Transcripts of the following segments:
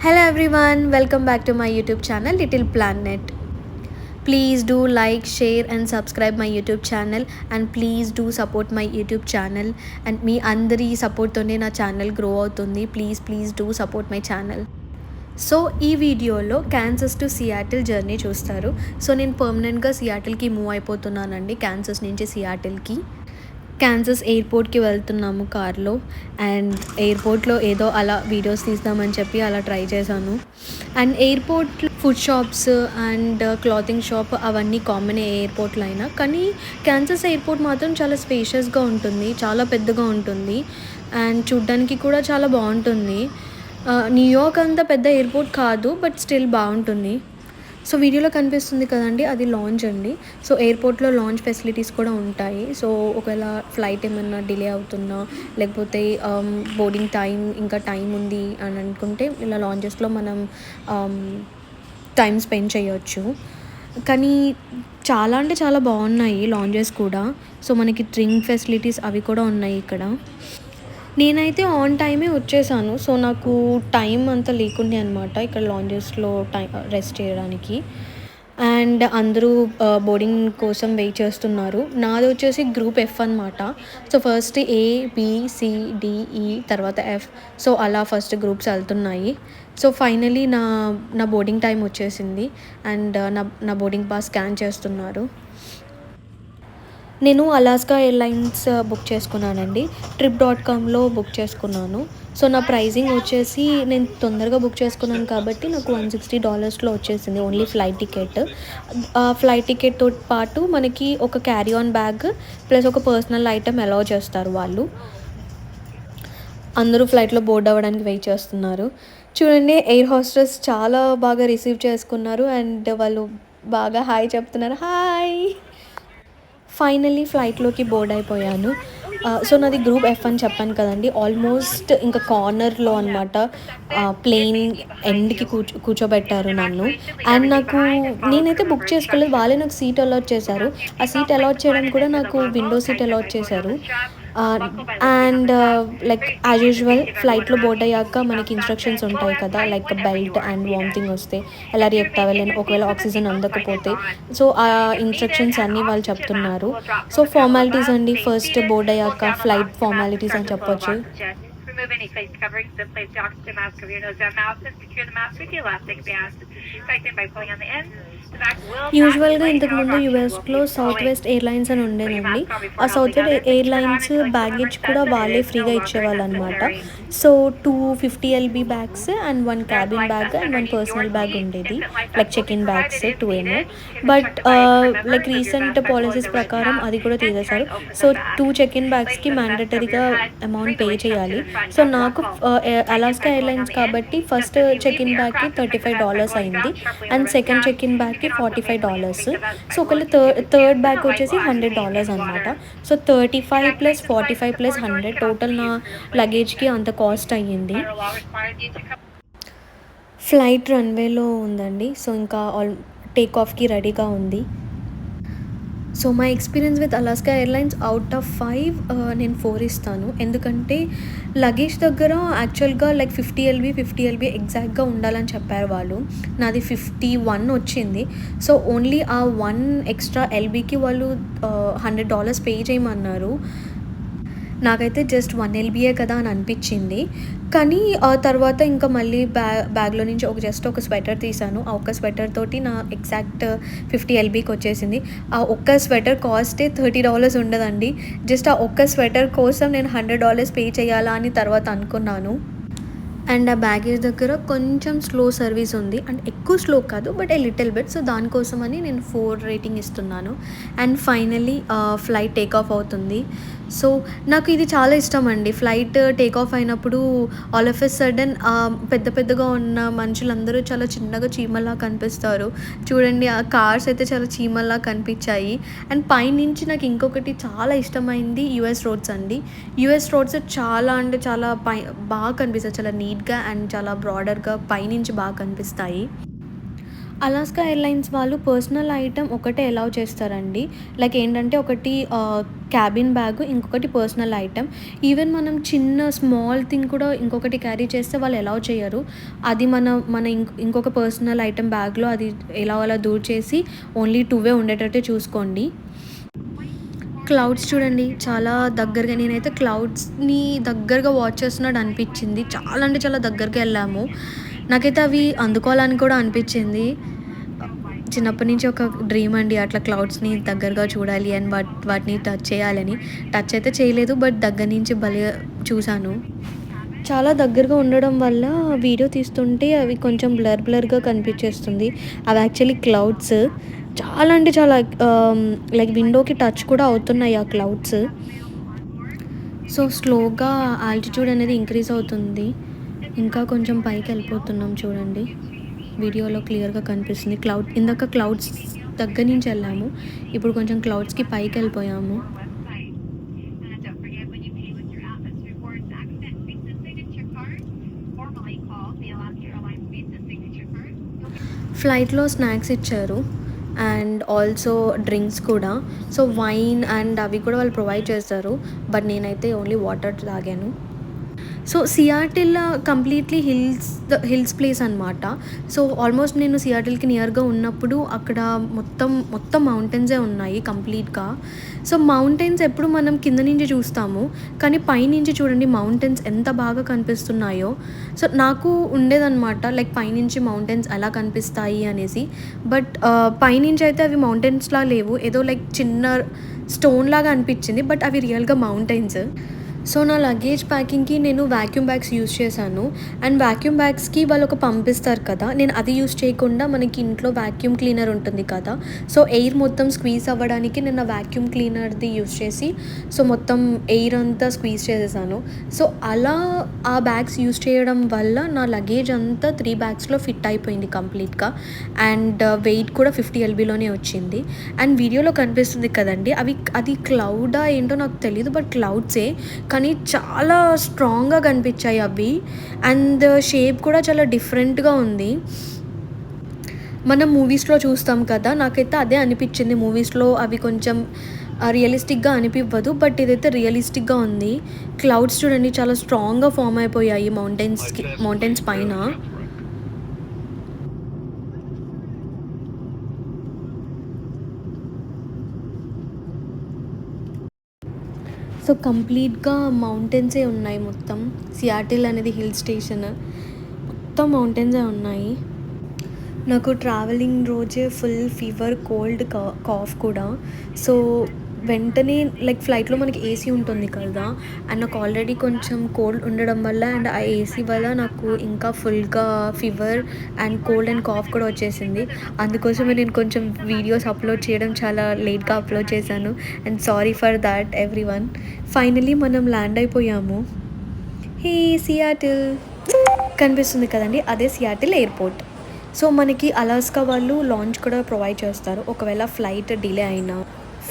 Hello everyone, welcome back to my YouTube channel Little Planet. Please do like, share and subscribe my YouTube channel, and please do support my YouTube channel. And me అందరి support తోనే నా channel grow అవుతుంది. Please do support my channel. So ఈ వీడియోలో Kansas to Seattle journey చూస్తారు. So నేను పర్మనెంట్గా సియాటిల్కి move అయిపోతున్నానండి, Kansas నుంచి సియాటిల్కి. క్యాన్సస్ ఎయిర్పోర్ట్కి వెళ్తున్నాము కార్లో, అండ్ ఎయిర్పోర్ట్లో ఏదో అలా వీడియోస్ తీద్దామని చెప్పి అలా ట్రై చేశాను. And airport food shops and clothing shop అవన్నీ కామన్ ఎయిర్పోర్ట్లో అయినా, కానీ క్యాన్సస్ ఎయిర్పోర్ట్ మాత్రం చాలా స్పేషియస్గా ఉంటుంది, చాలా పెద్దగా ఉంటుంది అండ్ చూడ్డానికి కూడా చాలా బాగుంటుంది. న్యూయార్క్ అంత పెద్ద ఎయిర్పోర్ట్ కాదు, బట్ స్టిల్ బాగుంటుంది. సో వీడియోలో కనిపిస్తుంది కదండి, అది లాంచ్ అండి. సో ఎయిర్పోర్ట్లో లాంచ్ ఫెసిలిటీస్ కూడా ఉంటాయి. సో ఒకవేళ ఫ్లైట్ ఏమన్నా డిలే అవుతున్నా, లేకపోతే బోర్డింగ్ టైం ఇంకా టైం ఉంది అని అనుకుంటే ఇలా లాంచెస్లో మనం టైం స్పెండ్ చేయొచ్చు. కానీ చాలా అంటే చాలా బాగున్నాయి లాంచెస్ కూడా. సో మనకి డ్రింక్ ఫెసిలిటీస్ అవి కూడా ఉన్నాయి ఇక్కడ. నేనైతే ఆన్ టైమే వచ్చేసాను. సో నాకు టైం అంతా లేకుండే అనమాట ఇక్కడ లాంజెస్లో రెస్ట్ చేయడానికి. అండ్ అందరూ బోర్డింగ్ కోసం వెయిట్ చేస్తున్నారు. నాది వచ్చేసి గ్రూప్ ఎఫ్ అనమాట. సో ఫస్ట్ ABCDE తర్వాత F, సో అలా ఫస్ట్ గ్రూప్స్ వెళ్తున్నాయి. సో ఫైనలీ నా బోర్డింగ్ టైం వచ్చేసింది అండ్ నా బోర్డింగ్ పాస్ స్కాన్ చేస్తున్నారు. నేను అలాస్కా ఎయిర్లైన్స్ బుక్ చేసుకున్నానండి, trip.comలో బుక్ చేసుకున్నాను. సో నా ప్రైజింగ్ వచ్చేసి, నేను తొందరగా బుక్ చేసుకున్నాను కాబట్టి నాకు $160లో వచ్చేసింది ఓన్లీ ఫ్లైట్ టికెట్. ఫ్లైట్ టికెట్తో పాటు మనకి ఒక క్యారీ ఆన్ బ్యాగ్ ప్లస్ ఒక పర్సనల్ ఐటమ్ అలౌ చేస్తారు వాళ్ళు. అందరూ ఫ్లైట్లో బోర్డ్ అవ్వడానికి వెయిట్ చేస్తున్నారు. చూడండి, ఎయిర్ హోస్టెస్ చాలా బాగా రిసీవ్ చేసుకున్నారు అండ్ వాళ్ళు బాగా హాయ్ చెప్తున్నారు, హాయ్. ఫైనల్లీ ఫ్లైట్లోకి బోర్డ్ అయిపోయాను. సో నాది గ్రూప్ ఎఫ్ అని చెప్పాను కదండి, ఆల్మోస్ట్ ఇంకా కార్నర్లో అనమాట. ప్లేన్ ఎండ్కి కూర్చోబెట్టారు నన్ను. అండ్ నేనైతే బుక్ చేసుకోలేదు, వాళ్ళే నాకు సీట్ అలాట్ చేశారు. ఆ సీట్ అలాట్ చేయడం కూడా నాకు విండో సీట్ అలాట్ చేశారు. అండ్ లైక్ యాజ్ యూజువల్ ఫ్లైట్లో బోర్డ్ అయ్యాక మనకి ఇన్స్ట్రక్షన్స్ ఉంటాయి కదా, లైక్ బెల్ట్ అండ్ వామిటింగ్ వస్తే ఎలా రియాక్ట్ అవ్వాలి, ఒకవేళ ఆక్సిజన్ అందకపోతే. సో ఆ ఇన్స్ట్రక్షన్స్ అన్నీ వాళ్ళు చెప్తున్నారు. సో ఫార్మాలిటీస్ అండి, ఫస్ట్ బోర్డ్ అయ్యాక ఫ్లైట్ ఫార్మాలిటీస్ అని చెప్పొచ్చు. Remove any face coverings, then place the oxygen mask over your nose and mouth and secure the mask with the elastic band. Tighten by pulling on the end. యూజువల్గా ఇంతకుముందు యూఎస్లో south west airlines అని ఉండేనండి. ఆ south west airlines baggage కూడా వాళ్ళే ఫ్రీగా ఇచ్చేవాళ్ళు అనమాట. So 250 LB bags and 1 cabin bag and 1 personal bag ఉండేది, లైక్ చెక్ ఇన్ బ్యాగ్స్ 2 ఏమో. బట్ లైక్ రీసెంట్ పాలసీస్ ప్రకారం అది కూడా తీసేశారు. సో 2 చెక్ ఇన్ బ్యాగ్స్కి మ్యాండటరీగా అమౌంట్ పే చేయాలి. సో నాకు అలాస్కా ఎయిర్లైన్స్ కాబట్టి ఫస్ట్ చెక్ ఇన్ బ్యాగ్కి $35 అయింది అండ్ సెకండ్ చెక్ ఇన్ బ్యాగ్కి $45. సో ఒకవేళ థర్డ్ బ్యాగ్ వచ్చేసి $100 అనమాట. సో 35 + 45 + 100 టోటల్ నా లగేజ్కి అంత కాస్ట్ అయ్యింది. ఫ్లైట్ రన్వేలో ఉందండి. సో ఇంకా టేక్ ఆఫ్కి రెడీగా ఉంది. So my experience with Alaska airlines out of 5 నేను 4 ఇస్తాను. ఎందుకంటే లగేజ్ దగ్గర యాక్చువల్గా లైక్ 50 LB ఎగ్జాక్ట్గా ఉండాలని చెప్పారు వాళ్ళు. నాది 51 వచ్చింది. సో ఓన్లీ ఆ 1 ఎక్స్ట్రా LBకి వాళ్ళు $100 పే చేయమన్నారు. నాకైతే జస్ట్ 1 LBయే కదా అని అనిపించింది. కానీ ఆ తర్వాత ఇంకా మళ్ళీ బ్యాగ్లో నుంచి ఒక స్వెటర్ తీసాను. ఆ ఒక్క స్వెటర్ తోటి నా ఎగ్జాక్ట్ 50 LBకి వచ్చేసింది. ఆ ఒక్క స్వెటర్ కాస్టే $30 ఉండదండి. జస్ట్ ఆ ఒక్క స్వెటర్ కోసం నేను $100 పే చేయాలా అని తర్వాత అనుకున్నాను. అండ్ ఆ బ్యాగేజ్ దగ్గర కొంచెం స్లో సర్వీస్ ఉంది, అంటే ఎక్కువ స్లో కాదు బట్ లిటిల్ బిట్. సో దానికోసమని నేను 4 రేటింగ్ ఇస్తున్నాను. And finally flight take off అవుతుంది. సో నాకు ఇది చాలా ఇష్టం అండి. ఫ్లైట్ టేక్ ఆఫ్ అయినప్పుడు ఆల్ ఆఫ్ ఎ సడన్ పెద్దగా ఉన్న మనుషులందరూ చాలా చిన్నగా చీమల్లా కనిపిస్తారు. చూడండి, ఆ కార్స్ అయితే చాలా చీమల్లా కనిపించాయి. అండ్ పైనుంచి నాకు ఇంకొకటి చాలా ఇష్టమైంది US రోడ్స్ అండి. US రోడ్స్ చాలా అంటే చాలా బాగా కనిపిస్తాయి, చాలా నీట్గా అండ్ చాలా బ్రాడర్గా పైనుంచి బాగా కనిపిస్తాయి. అలాస్కా ఎయిర్‌లైన్స్ వాళ్ళు పర్సనల్ ఐటెమ్ ఒకటే అలౌ చేస్తారండి. లైక్ ఏంటంటే ఒకటి క్యాబిన్ బ్యాగ్, ఇంకొకటి పర్సనల్ ఐటెమ్. ఈవెన్ మనం చిన్న స్మాల్ థింగ్ కూడా ఇంకొకటి క్యారీ చేస్తే వాళ్ళు అలౌ చేయరు. అది మన ఇంకొక పర్సనల్ ఐటెమ్ బ్యాగ్‌లో అది ఎలాగోలా దూర్ చేసి ఓన్లీ 2 ఉండేటట్టు చూసుకోండి. క్లౌడ్స్ చూడండి చాలా దగ్గరగా, నేనైతే క్లౌడ్స్‌ని దగ్గరగా వాచ్ చేస్తున్నట్టు అనిపించింది. చాలా అంటే చాలా దగ్గరకి వెళ్ళాము. నాకైతే అవి అందుకోవాలని కూడా అనిపించింది. చిన్నప్పటి నుంచి ఒక డ్రీమ్ అండి అట్లా క్లౌడ్స్‌ని దగ్గరగా చూడాలి అండ్ వాటిని టచ్ చేయాలని. టచ్ అయితే చేయలేదు, బట్ దగ్గర నుంచి భలే చూశాను. చాలా దగ్గరగా ఉండడం వల్ల వీడియో తీస్తుంటే అవి కొంచెం బ్లర్‌గా కనిపించేస్తుంది. అవి యాక్చువల్లీ క్లౌడ్స్. చాలా అంటే చాలా లైక్ విండోకి టచ్ కూడా అవుతున్నాయి ఆ క్లౌడ్స్. సో, స్లోగా ఆల్టిట్యూడ్ అనేది ఇంక్రీజ్ అవుతుంది. ఇంకా కొంచెం పైకెళ్ళిపోతున్నాం చూడండి. వీడియోలో క్లియర్‌గా కనిపిస్తుంది. ఇందాక క్లౌడ్స్ దగ్గర నుంచి వెళ్ళాము. ఇప్పుడు కొంచెం క్లౌడ్స్‌కి పైకెళ్ళిపోయాము. ఫ్లైట్‌లో స్నాక్స్ ఇచ్చారు అండ్ ఆల్సో డ్రింక్స్ కూడా. సో, వైన్ అండ్ అవి కూడా వాళ్ళు ప్రొవైడ్ చేస్తారు. బట్ నేనైతే ఓన్లీ వాటర్ తాగాను. So, Seattle completely hills place అనమాట. సో, ఆల్మోస్ట్ నేను సియాటిల్‌కి నియర్‌గా ఉన్నప్పుడు అక్కడ మొత్తం మౌంటైన్సే ఉన్నాయి కంప్లీట్‌గా. సో, మౌంటైన్స్ ఎప్పుడు మనం కింద నుంచి చూస్తాము. కానీ పైనుంచి చూడండి మౌంటైన్స్ ఎంత బాగా కనిపిస్తున్నాయో. సో, నాకు ఉండేదనమాట లైక్ పైనుంచి మౌంటైన్స్ ఎలా కనిపిస్తాయి అనేసి. బట్ పైనుంచి అయితే అవి మౌంటైన్స్‌లా లేవు. ఏదో లైక్ చిన్న స్టోన్ లాగా అనిపించింది. బట్ అవి రియల్‌గా మౌంటైన్స్. సో, నా లగేజ్ ప్యాకింగ్‌కి నేను వాక్యూమ్ బ్యాగ్స్ యూజ్ చేశాను. అండ్ వాక్యూమ్ బ్యాగ్స్‌కి వాళ్ళు ఒక పంపిస్తారు కదా! నేను అది యూజ్ చేయకుండా మనకి ఇంట్లో వాక్యూమ్ క్లీనర్ ఉంటుంది కదా! సో, ఎయిర్ మొత్తం స్క్వీజ్ అవ్వడానికి నేను ఆ వాక్యూమ్ క్లీనర్‌ది యూజ్ చేసి సో, మొత్తం ఎయిర్ అంతా స్క్వీజ్ చేసేసాను. సో, అలా ఆ బ్యాగ్స్ యూజ్ చేయడం వల్ల నా లగేజ్ అంతా 3 బ్యాగ్స్‌లో ఫిట్ అయిపోయింది కంప్లీట్‌గా. అండ్ వెయిట్ కూడా 50 ఎల్‌బీలోనే వచ్చింది. అండ్ వీడియోలో కనిపిస్తుంది కదండీ! అది క్లౌడా ఏంటో నాకు తెలీదు. బట్ క్లౌడ్సే. కానీ చాలా స్ట్రాంగ్‌గా కనిపించాయి అవి. అండ్ షేప్ కూడా చాలా డిఫరెంట్‌గా ఉంది. మనం మూవీస్‌లో చూస్తాం కదా! నాకైతే అదే అనిపించింది. మూవీస్‌లో అవి కొంచెం రియలిస్టిక్‌గా అనిపివ్వదు. బట్ ఇదైతే రియలిస్టిక్‌గా ఉంది. క్లౌడ్స్ చూడండి చాలా స్ట్రాంగ్‌గా ఫార్మ్ అయిపోయాయి మౌంటైన్స్ పైన. సో, కంప్లీట్‌గా మౌంటైన్సే ఉన్నాయి మొత్తం. సియాటిల్ అనేది హిల్ స్టేషన్. మొత్తం మౌంటైన్సే ఉన్నాయి. నాకు ట్రావెలింగ్ రోజే ఫుల్ ఫీవర్, కోల్డ్, కాఫ్ కూడా. సో, వెంటనే లైక్ ఫ్లైట్‌లో మనకి ఏసీ ఉంటుంది కదా! అండ్ నాకు ఆల్రెడీ కొంచెం కోల్డ్ ఉండడం వల్ల అండ్ ఆ ఏసీ వల్ల నాకు ఇంకా ఫుల్‌గా fever and cold and cough కూడా వచ్చేసింది. అందుకోసమే నేను కొంచెం వీడియోస్ అప్లోడ్ చేయడం చాలా లేట్‌గా అప్లోడ్ చేశాను. And sorry for thought everyone. Finally మనం ల్యాండ్ అయిపోయాము. హే సియాటిల్ కనిపిస్తుంది కదండీ! అదే సియాటిల్ ఎయిర్‌పోర్ట్. సో, మనకి అలాస్కా వాళ్ళు లాంచ్ కూడా ప్రొవైడ్ చేస్తారు. ఒకవేళ ఫ్లైట్ డిలే అయినా,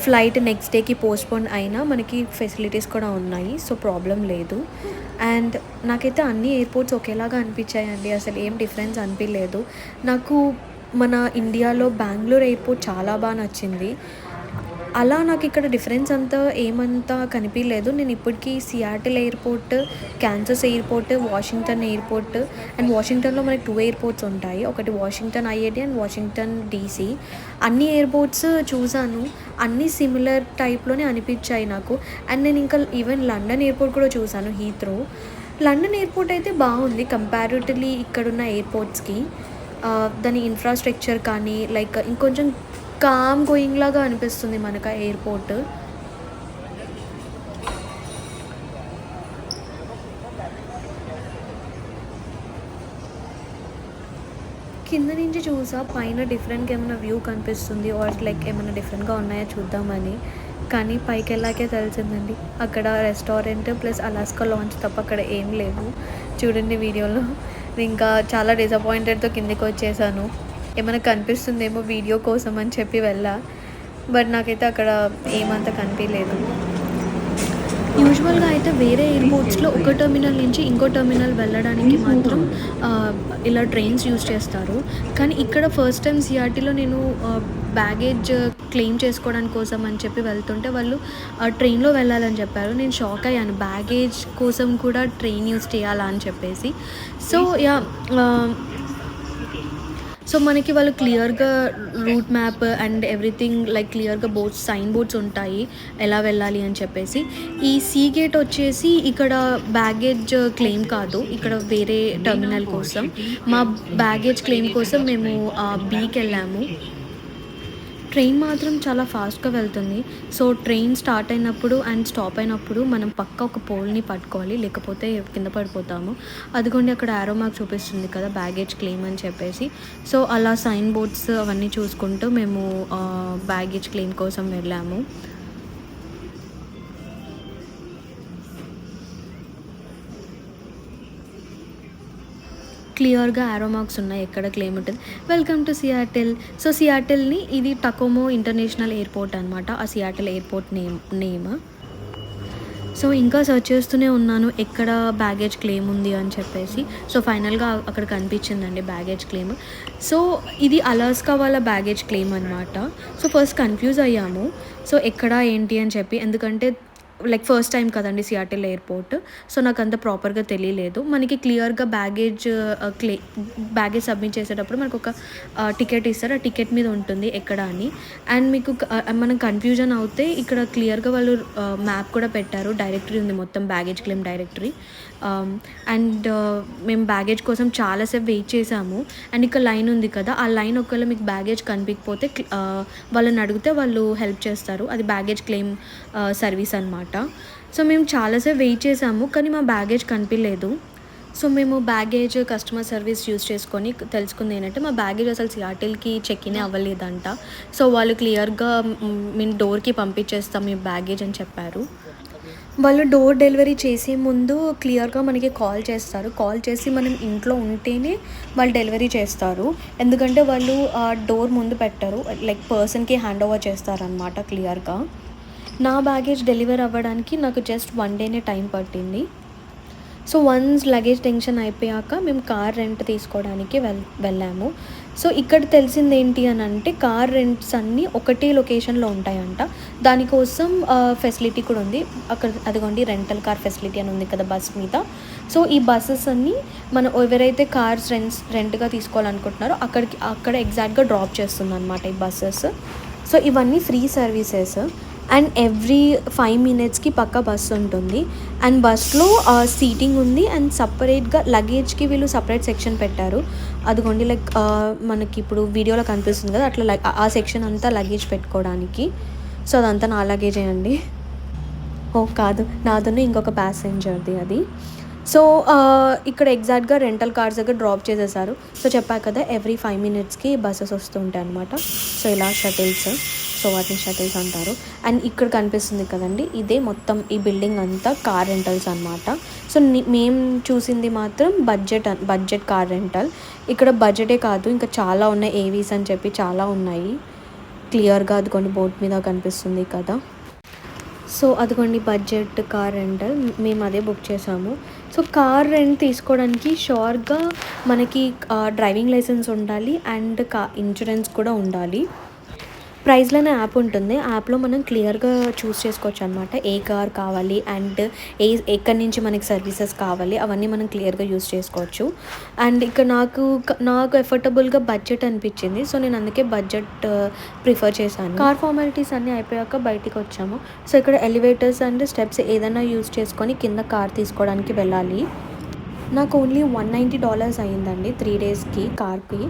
ఫ్లైట్ నెక్స్ట్ డేకి పోస్ట్‌పోన్ అయినా మనకి ఫెసిలిటీస్ కూడా ఉన్నాయి. సో, ప్రాబ్లమ్ లేదు. అండ్ నాకైతే అన్ని ఎయిర్‌పోర్ట్స్ ఒకేలాగా అనిపించాయండి. అసలు ఏం డిఫరెన్స్ అనిపియలేదు. నాకు మన ఇండియాలో బెంగుళూరు ఎయిర్‌పోర్ట్ చాలా నచ్చింది. అలా నాకు ఇక్కడ డిఫరెన్స్ ఏమంతా కనిపియలేదు. నేను ఇప్పటికి Seattle airport, Kansas airport, Washington airport and వాషింగ్టన్‌లో మనకి 2 ఎయిర్‌పోర్ట్స్ ఉంటాయి. ఒకటి వాషింగ్టన్ ఐఏటీ అండ్ వాషింగ్టన్ డీసీ. అన్ని ఎయిర్‌పోర్ట్స్ చూసాను. అన్నీ సిమిలర్ టైప్‌లోనే అనిపించాయి నాకు. అండ్ నేను ఇంకా ఈవెన్ లండన్ ఎయిర్‌పోర్ట్ కూడా చూసాను, హీత్రో. లండన్ ఎయిర్‌పోర్ట్ అయితే బాగుంది కంపారిటివ్‌లీ ఇక్కడున్న ఎయిర్‌పోర్ట్స్‌కి. దాని ఇన్‌ఫ్రాస్ట్రక్చర్ కానీ లైక్ ఇంకొంచెం కామ్ గోయింగ్ లాగా అనిపిస్తుంది మనకు ఆ ఎయిర్‌పోర్ట్. కింద నుంచి చూసా పైన డిఫరెంట్‌గా ఏమైనా వ్యూ కనిపిస్తుంది ఆర్ లైక్ ఏమైనా డిఫరెంట్‌గా ఉన్నాయా చూద్దామని. కానీ పైకెళ్ళాకే తెలిసిందండి. అక్కడ రెస్టారెంట్ ప్లస్ అలాస్కా లాంచ్ తప్ప అక్కడ ఏం లేవు. చూడండి వీడియోలో. ఇంకా చాలా డిసప్పాయింటెడ్‌తో కిందకొచ్చేసాను. ఏమైనా కనిపిస్తుందేమో వీడియో కోసం అని చెప్పి వెళ్ళా. బట్ నాకైతే అక్కడ ఏమంత కనిపియలేదు. యూజువల్గా అయితే వేరే ఎయిర్పోర్ట్స్లో ఒక టెర్మినల్ నుంచి ఇంకో టెర్మినల్ వెళ్ళడానికి మాత్రం ఇలా ట్రైన్స్ యూజ్ చేస్తారు. కానీ ఇక్కడ ఫస్ట్ టైం సిఆర్టీలో నేను బ్యాగేజ్ క్లెయిమ్ చేసుకోవడానికి కోసం అని చెప్పి వెళ్తుంటే వాళ్ళు ట్రైన్లో వెళ్ళాలని చెప్పారు. నేను షాక్ అయ్యాను, బ్యాగేజ్ కోసం కూడా ట్రైన్ యూజ్ చేయాలా అని చెప్పేసి. సో సో మనకి వాళ్ళు క్లియర్గా route map and everything like క్లియర్గా సైన్ బోర్డ్స్ ఉంటాయి ఎలా వెళ్ళాలి అని చెప్పేసి. ఈ సీ గేట్ వచ్చేసి ఇక్కడ బ్యాగేజ్ క్లెయిమ్ కాదు, ఇక్కడ వేరే టెర్మినల్ కోసం. మా బ్యాగేజ్ క్లెయిమ్ కోసం మేము బీకి వెళ్ళాము. ట్రైన్ మాత్రం చాలా ఫాస్ట్గా వెళ్తుంది. సో ట్రైన్ స్టార్ట్ అయినప్పుడు అండ్ స్టాప్ అయినప్పుడు మనం పక్క ఒక పోల్ని పట్టుకోవాలి, లేకపోతే కింద పడిపోతాము. అదిగోండి అక్కడ యారో మార్క్ చూపిస్తుంది కదా బ్యాగేజ్ క్లెయిమ్ అని చెప్పేసి. సో అలా సైన్ బోర్డ్స్ అవన్నీ చూసుకుంటూ మేము బ్యాగేజ్ క్లెయిమ్ కోసం వెళ్ళాము. క్లియర్గా యారో మార్క్స్ ఉన్నాయి ఎక్కడ క్లెయిమ్ ఉంటుంది. Welcome to Seattle. సో సియాటిల్ని ఇది టకోమో ఇంటర్నేషనల్ ఎయిర్పోర్ట్ అనమాట, ఆ సియాటిల్ ఎయిర్పోర్ట్ నేమ్. సో ఇంకా సర్చ్ చేస్తూనే ఉన్నాను ఎక్కడ బ్యాగేజ్ క్లెయిమ్ ఉంది అని చెప్పేసి. సో ఫైనల్గా అక్కడ కనిపించిందండి బ్యాగేజ్ క్లెయిమ్. సో ఇది అలాస్కా వాళ్ళ బ్యాగేజ్ క్లెయిమ్ అనమాట. సో ఫస్ట్ కన్ఫ్యూజ్ అయ్యాము, సో ఎక్కడ ఏంటి అని చెప్పి, ఎందుకంటే లైక్ ఫస్ట్ టైం కదండి సియాటిల్ ఎయిర్పోర్ట్. సో నాకు అంత ప్రాపర్గా తెలియలేదు. మనకి క్లియర్గా బ్యాగేజ్ సబ్మిట్ చేసేటప్పుడు మనకు ఒక టికెట్ ఇస్తారు, ఆ టికెట్ మీద ఉంటుంది ఎక్కడ అని. అండ్ మీకు మనం కన్ఫ్యూజన్ అవుతే ఇక్కడ క్లియర్గా వాళ్ళు మ్యాప్ కూడా పెట్టారు, డైరెక్టరీ ఉంది మొత్తం బ్యాగేజ్ క్లెయిమ్ డైరెక్టరీ. అండ్ మేము బ్యాగేజ్ కోసం చాలాసేపు వెయిట్ చేసాము. అండ్ ఇక్కడ లైన్ ఉంది కదా, ఆ లైన్ ఒకవేళ మీకు బ్యాగేజ్ కనిపించకపోతే వాళ్ళని అడిగితే వాళ్ళు హెల్ప్ చేస్తారు. అది బ్యాగేజ్ క్లెయిమ్ సర్వీస్ అనమాట. సో మేము చాలాసేపు వెయిట్ చేసాము కానీ మా బ్యాగేజ్ కనిపించలేదు. సో మేము బ్యాగేజ్ కస్టమర్ సర్వీస్ యూజ్ చేసుకొని తెలుసుకుంది ఏంటంటే మా బ్యాగేజ్ అసలు సియాటిల్కి చెక్ ఇన్ అవ్వలేదంట. సో వాళ్ళు క్లియర్గా మేము డోర్కి పంపించేస్తాం మీ బ్యాగేజ్ అని చెప్పారు. వాళ్ళు డోర్ డెలివరీ చేసే ముందు క్లియర్గా మనకి కాల్ చేస్తారు, కాల్ చేసి మనం ఇంట్లో ఉంటేనే వాళ్ళు డెలివరీ చేస్తారు. ఎందుకంటే వాళ్ళు డోర్ ముందు పెట్టరు, లైక్ పర్సన్కి హ్యాండ్ ఓవర్ చేస్తారనమాట క్లియర్గా. నా బ్యాగేజ్ డెలివర్ అవ్వడానికి నాకు జస్ట్ 1 డేనే టైం పట్టింది. సో వన్స్ లగేజ్ టెన్షన్ అయిపోయాక మేము కార్ రెంట్ తీసుకోవడానికి వెళ్ళాము. సో ఇక్కడ తెలిసింది ఏంటి అని అంటే కార్ రెంట్స్ అన్నీ ఒకటే లొకేషన్లో ఉంటాయంట. దానికోసం ఫెసిలిటీ కూడా ఉంది అక్కడ, అదిగోండి రెంటల్ కార్ ఫెసిలిటీ అని ఉంది కదా బస్ మీద. సో ఈ బస్సెస్ అన్నీ మనం ఎవరైతే కార్స్ రెంట్గా తీసుకోవాలనుకుంటున్నారో అక్కడ ఎగ్జాక్ట్గా డ్రాప్ చేస్తుంది అనమాట ఈ బస్సెస్. సో ఇవన్నీ ఫ్రీ సర్వీసెస్. అండ్ ఎవ్రీ 5 minutesకి పక్క బస్సు ఉంటుంది. అండ్ బస్లో సీటింగ్ ఉంది అండ్ సపరేట్గా లగేజ్కి వీళ్ళు సపరేట్ సెక్షన్ పెట్టారు. అదిగోండి లైక్ మనకి ఇప్పుడు వీడియోలో కనిపిస్తుంది కదా అట్లా ఆ సెక్షన్ అంతా లగేజ్ పెట్టుకోవడానికి. సో అదంతా నా లగేజే అండి, కాదు నాతోనే ఇంకొక ప్యాసింజర్ది అది. సో ఇక్కడ ఎగ్జాక్ట్గా రెంటల్ కార్స్ దగ్గర డ్రాప్ చేసేసారు. సో చెప్పాను కదా ఎవ్రీ 5 minutesకి బస్సెస్ వస్తుంటాయి అనమాట. సో ఇలా షటిల్స్, సో వాటిని షటిల్స్ అంటారు. అండ్ ఇక్కడ కనిపిస్తుంది కదండి ఇదే మొత్తం ఈ బిల్డింగ్ అంతా కార్ రెంటల్స్ అనమాట. సో మేము చూసింది మాత్రం బడ్జెట్ కార్ రెంటల్. ఇక్కడ బడ్జెటే కాదు ఇంకా చాలా ఉన్నాయి, ఏవీస్ అని చెప్పి చాలా ఉన్నాయి. క్లియర్గా అదిగోండి బోర్డు మీద కనిపిస్తుంది కదా. సో అదిగోండి బడ్జెట్ కార్ రెంటల్, మేము అదే బుక్ చేసాము. సో కార్ రెంట్ తీసుకోవడానికి షూర్గా మనకి డ్రైవింగ్ లైసెన్స్ ఉండాలి అండ్ ఇన్సూరెన్స్ కూడా ఉండాలి. ప్రైస్లోనే యాప్ ఉంటుంది, యాప్లో మనం క్లియర్గా చూస్ చేసుకోవచ్చు అనమాట ఏ కార్ కావాలి అండ్ ఎక్కడి నుంచి మనకి సర్వీసెస్ కావాలి అవన్నీ మనం క్లియర్గా యూస్ చేసుకోవచ్చు. అండ్ ఇక్కడ నాకు ఎఫర్టబుల్గా బడ్జెట్ అనిపించింది. సో నేను అందుకే బడ్జెట్ ప్రిఫర్ చేశాను. కార్ ఫార్మాలిటీస్ అన్నీ అయిపోయాక బయటికి వచ్చాము. సో ఇక్కడ ఎలివేటర్స్ అండ్ స్టెప్స్ ఏదైనా యూస్ చేసుకొని కింద కార్ తీసుకోవడానికి వెళ్ళాలి. నాకు ఓన్లీ $190 అయ్యిందండి 3 daysకి కార్కి.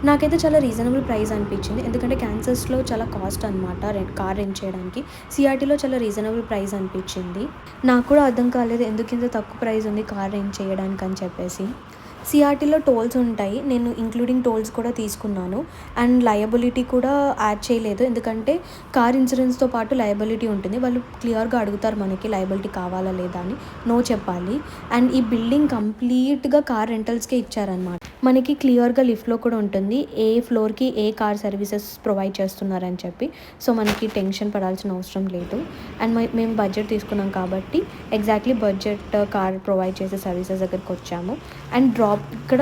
నాకైతే చాలా రీజనబుల్ ప్రైస్ అనిపించింది, ఎందుకంటే క్యాన్సర్స్లో చాలా కాస్ట్ అనమాట కార్ రెంట్ చేయడానికి. సిఆర్టీలో చాలా రీజనబుల్ ప్రైస్ అనిపించింది. నాకు కూడా అర్థం కాలేదు ఎందుకు ఇంత తక్కువ ప్రైస్ ఉంది కార్ రెంట్ చేయడానికి అని చెప్పేసి. సిఆర్టీలో టోల్స్ ఉంటాయి, నేను ఇంక్లూడింగ్ టోల్స్ కూడా తీసుకున్నాను. అండ్ లయబిలిటీ కూడా యాడ్ చేయలేదు, ఎందుకంటే కార్ ఇన్సూరెన్స్తో పాటు లయబిలిటీ ఉంటుంది. వాళ్ళు క్లియర్గా అడుగుతారు మనకి లయబిలిటీ కావాలా లేదా అని, నో చెప్పాలి. అండ్ ఈ బిల్డింగ్ కంప్లీట్గా కార్ రెంటల్స్కే ఇచ్చారనమాట. మనకి క్లియర్గా లిఫ్ట్లో కూడా ఉంటుంది ఏ ఫ్లోర్కి ఏ కార్ సర్వీసెస్ ప్రొవైడ్ చేస్తున్నారని చెప్పి. సో మనకి టెన్షన్ పడాల్సిన అవసరం లేదు. అండ్ మేము బడ్జెట్ తీసుకున్నాం కాబట్టి ఎగ్జాక్ట్లీ బడ్జెట్ కార్ ప్రొవైడ్ చేసే సర్వీసెస్ దగ్గరికి వచ్చాము. అండ్ ఇక్కడ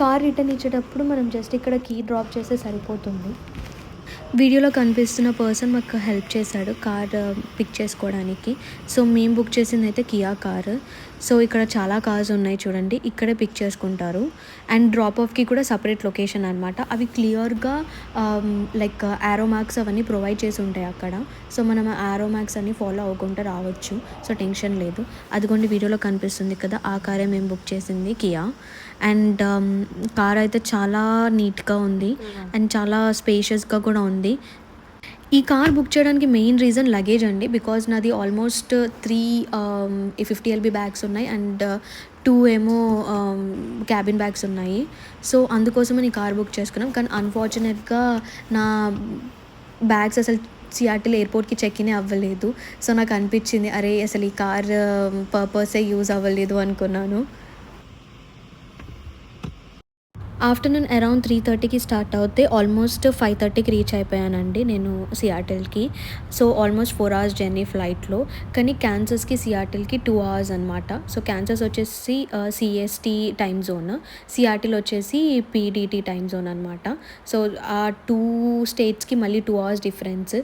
కార్ రిటర్న్ ఇచ్చేటప్పుడు మనం జస్ట్ ఇక్కడ కీ డ్రాప్ చేస్తే సరిపోతుంది. వీడియోలో కనిపిస్తున్న పర్సన్ మాకు హెల్ప్ చేశాడు కార్ పిక్ చేసుకోవడానికి. సో మేము బుక్ చేసింది అయితే కియా కార్. సో ఇక్కడ చాలా కార్స్ ఉన్నాయి చూడండి, ఇక్కడే పిక్ చేసుకుంటారు. అండ్ డ్రాప్ ఆఫ్కి కూడా సపరేట్ లొకేషన్ అనమాట. అవి క్లియర్గా లైక్ యారో మార్క్స్ అవన్నీ ప్రొవైడ్ చేసి ఉంటాయి అక్కడ. సో మనం యారో మార్క్స్ అన్నీ ఫాలో అవ్వకుండా రావచ్చు. సో టెన్షన్ లేదు. అదిగోండి వీడియోలో కనిపిస్తుంది కదా, ఆ కారే మేము బుక్ చేసింది కియా. అండ్ కార్ అయితే చాలా నీట్గా ఉంది అండ్ చాలా స్పేషియస్గా కూడా ఉంది. ఈ కార్ బుక్ చేయడానికి మెయిన్ రీజన్ లగేజ్ అండి. బికాజ్ నాది ఆల్మోస్ట్ 50 LB బ్యాగ్స్ ఉన్నాయి అండ్ 2 ఏమో క్యాబిన్ బ్యాగ్స్ ఉన్నాయి. సో అందుకోసమని ఈ కార్ బుక్ చేసుకున్నాం. కానీ అన్ఫార్చునేట్గా నా బ్యాగ్స్ అసలు సియాటిల్ ఎయిర్పోర్ట్కి చెక్ ఇన్ అవ్వలేదు. సో నాకు అనిపించింది అరే అసలు ఈ కార్ పర్పసే యూజ్ అవ్వలేదు అనుకున్నాను. ఆఫ్టర్నూన్ అరౌండ్ 3:30కి స్టార్ట్ అవుతే ఆల్మోస్ట్ 5:30కి రీచ్ అయిపోయానండి నేను సియాటిల్కి. సో ఆల్మోస్ట్ 4 hours జర్నీ ఫ్లైట్లో. కానీ క్యాన్సస్కి సియాటిల్కి 2 hours అనమాట. సో క్యాన్సస్ వచ్చేసి CST టైమ్ జోన్, సియాటిల్ వచ్చేసి PDT టైమ్ జోన్ అనమాట. సో ఆ 2 స్టేట్స్కి మళ్ళీ 2 hours డిఫరెన్స్.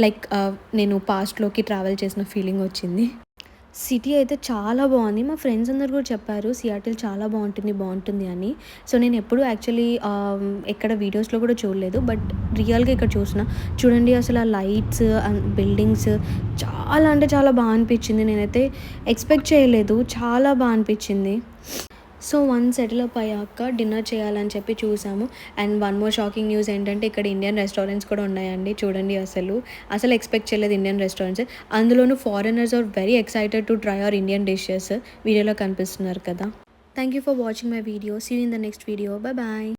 లైక్ నేను పాస్ట్లోకి ట్రావెల్ చేసిన ఫీలింగ్ వచ్చింది. సిటీ అయితే చాలా బాగుంది. మా ఫ్రెండ్స్ అందరు కూడా చెప్పారు సియాటిల్ చాలా బాగుంటుంది అని. సో నేను ఎప్పుడు యాక్చువల్లీ ఎక్కడ వీడియోస్లో కూడా చూడలేదు, బట్ రియల్గా ఇక్కడ చూడండి అసలు ఆ లైట్స్ అండ్ బిల్డింగ్స్ చాలా అంటే చాలా బాగా అనిపించింది. నేనైతే ఎక్స్పెక్ట్ చేయలేదు, చాలా బాగా అనిపించింది. సో వన్స్ సెటిల్ అప్ అయ్యాక డిన్నర్ చేయాలని చెప్పి చూసాము. And one more shocking news ఏంటంటే ఇక్కడ ఇండియన్ రెస్టారెంట్స్ కూడా ఉన్నాయండి. చూడండి అసలు ఎక్స్పెక్ట్ చేయలేదు ఇండియన్ రెస్టారెంట్స్. అందులోనూ foreigners are very excited to try our Indian dishes. వీడియోలో కనిపిస్తున్నారు కదా. Thank you for watching my video. See you in the next video. Bye.